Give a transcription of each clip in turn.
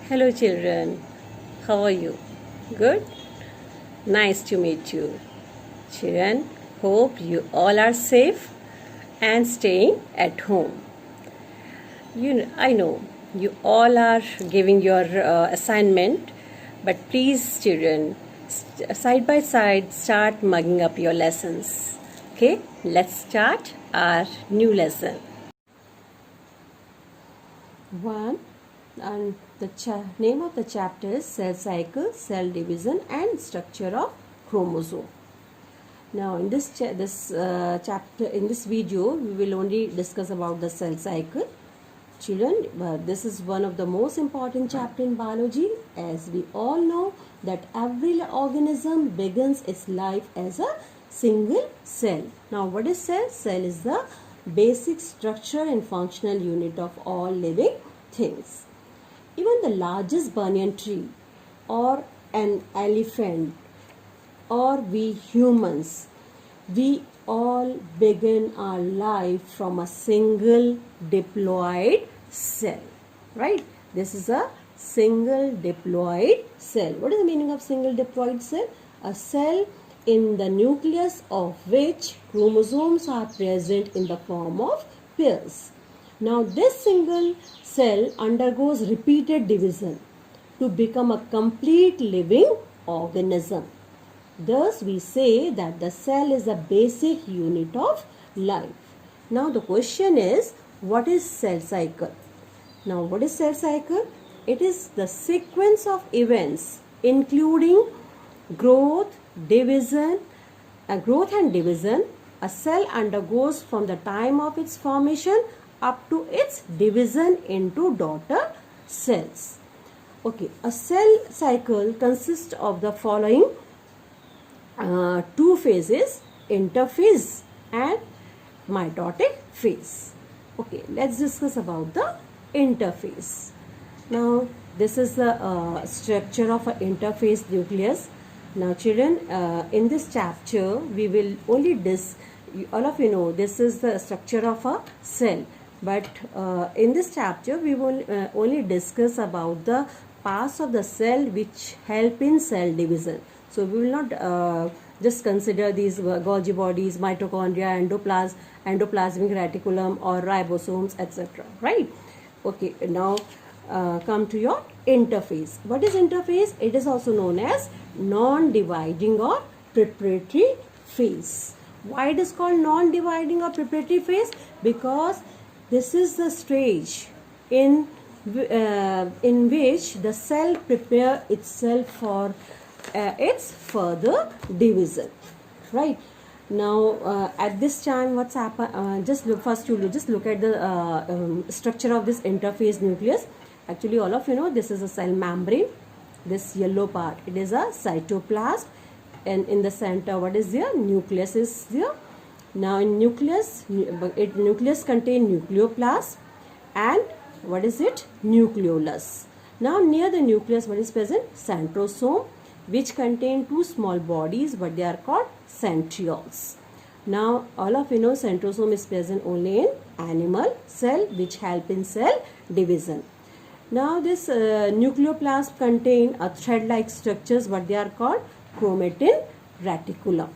Hello children, how are you? Good? Nice to meet you. Children, hope you all are safe and staying at home. I know you all are giving your assignment, but please children, side by side start mugging up your lessons. Okay, let's start our new lesson. 1. And the name of the chapter is Cell Cycle, Cell Division and Structure of Chromosome. Now in this chapter, in this video, we will only discuss about the cell cycle. Children, this is one of the most important chapter in biology, as we all know that every organism begins its life as a single cell. Now what is cell? Cell is the basic structure and functional unit of all living things. Even the largest banyan tree or an elephant or we humans, we all begin our life from a single diploid cell, right? This is a single diploid cell. What is the meaning of single diploid cell? A cell in the nucleus of which chromosomes are present in the form of pairs. Now this single cell undergoes repeated division to become a complete living organism. Thus we say that the cell is a basic unit of life. Now the question is, what is cell cycle? Now what is cell cycle? It is the sequence of events including growth and division. A cell undergoes from the time of its formation up to its division into daughter cells. Okay, a cell cycle consists of the following two phases, interphase and mitotic phase. Okay, let's discuss about the interphase. Now this is the structure of an interphase nucleus. Now children, in this chapter we will only all of you know this is the structure of a cell, but in this chapter we will only discuss about the parts of the cell which help in cell division. So we will not just consider these Golgi bodies, mitochondria, endoplasmic reticulum or ribosomes, etc. Right? Okay, now come to your interphase. What is interphase? It is also known as non-dividing or preparatory phase. Why it is called non-dividing or preparatory phase? Because this is the stage in which the cell prepare itself for its further division. Right? Now at this time what's happened, just look at the structure of this interphase nucleus. Actually all of you know this is a cell membrane. This yellow part, it is a cytoplasm, and in the center what is there? Nucleus is there. Now in nucleus contain nucleoplasm and what is it? Nucleolus. Now near the nucleus what is present? Centrosome, which contain two small bodies, but they are called centrioles. Now all of you know centrosome is present only in animal cell, which help in cell division. Now this nucleoplasm contain a thread-like structures, but they are called chromatin reticulum.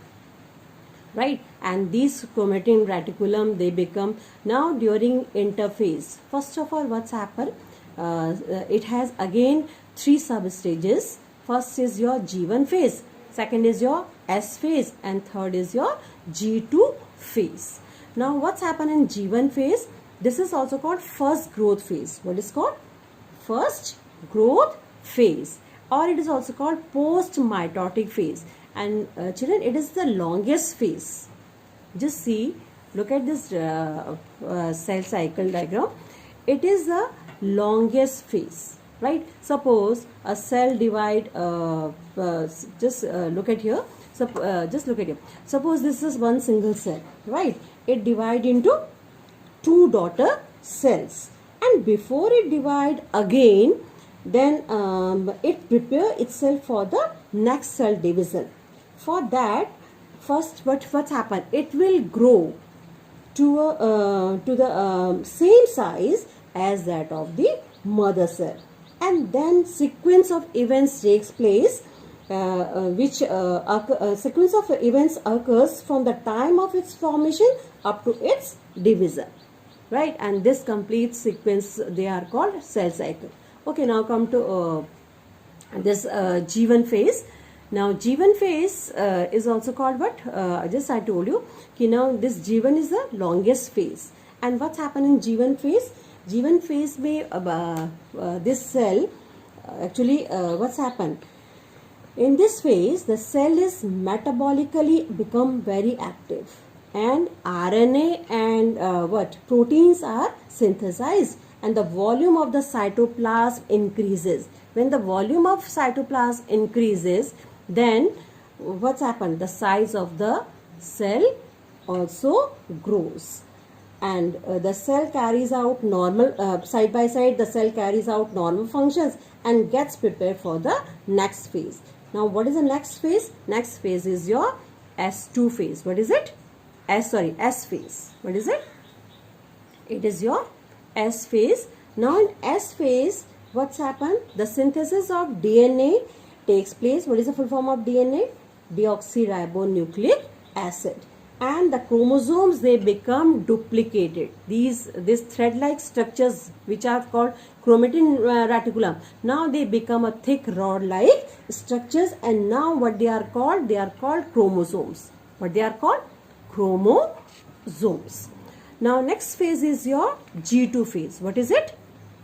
Right? And these chromatin reticulum, they become now during interphase. First of all, what's happened? It has again three sub-stages. First is your G1 phase, second is your S phase, and third is your G2 phase. Now what's happened in G1 phase? This is also called first growth phase. What is called? First growth phase, or it is also called post mitotic phase. And children, it is the longest phase. Just see, look at this cell cycle diagram. It is the longest phase. Right? Suppose a cell divide. Just look at here. Just look at here. Suppose this is one single cell. Right? It divide into two daughter cells, and before it divide again, then it prepare itself for the next cell division. For that, first what's happened? It will grow to the same size as that of the mother cell, and then sequence of events takes place, sequence of events occurs from the time of its formation up to its division, right? And this complete sequence, they are called cell cycle. Okay, now come to this G1 phase. Now G1 phase is also called what? Just I told you. Okay, now this G1 is the longest phase. And what's happened in G1 phase? G1 phase may this cell actually what's happened? In this phase, the cell is metabolically become very active, and RNA and proteins are synthesized, and the volume of the cytoplasm increases. When the volume of cytoplasm increases, then what's happened? The size of the cell also grows, and the cell carries out normal side by side. The cell carries out normal functions and gets prepared for the next phase. Now, what is the next phase? Next phase is your S2 phase. What is it? S phase. What is it? It is your S phase. Now, in S phase, what's happened? The synthesis of DNA takes place. What is the full form of DNA? Deoxyribonucleic acid. And the chromosomes, they become duplicated. These thread-like structures, which are called chromatin reticulum, now they become a thick rod-like structures, and now what they are called? They are called chromosomes. What they are called? Chromosomes. Now next phase is your G2 phase. What is it?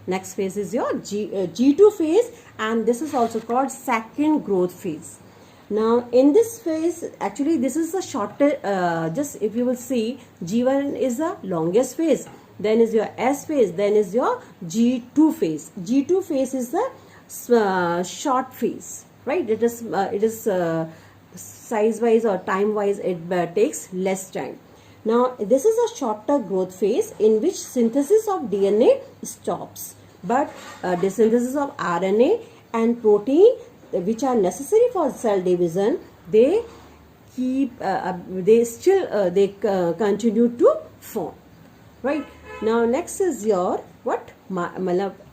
Next phase is your G2 phase, and this is also called second growth phase. Now in this phase, actually this is the shorter, just if you will see, G1 is the longest phase, then is your S phase, then is your G2 phase. G2 phase is the short phase, right? It is size wise or time wise, it takes less time. Now this is a shorter growth phase in which synthesis of DNA stops, but the synthesis of RNA and protein, which are necessary for cell division, they keep they continue to form, right? Now next is your what?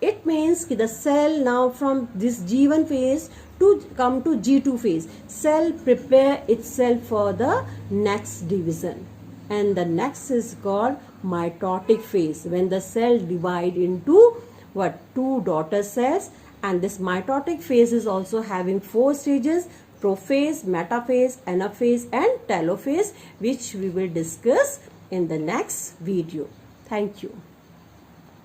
It means the cell now from this G1 phase to come to G2 phase, cell prepare itself for the next division, and the next is called mitotic phase, when the cell divide into what? Two daughter cells. And this mitotic phase is also having 4 stages: prophase, metaphase, anaphase and telophase, which we will discuss in the next video. Thank you.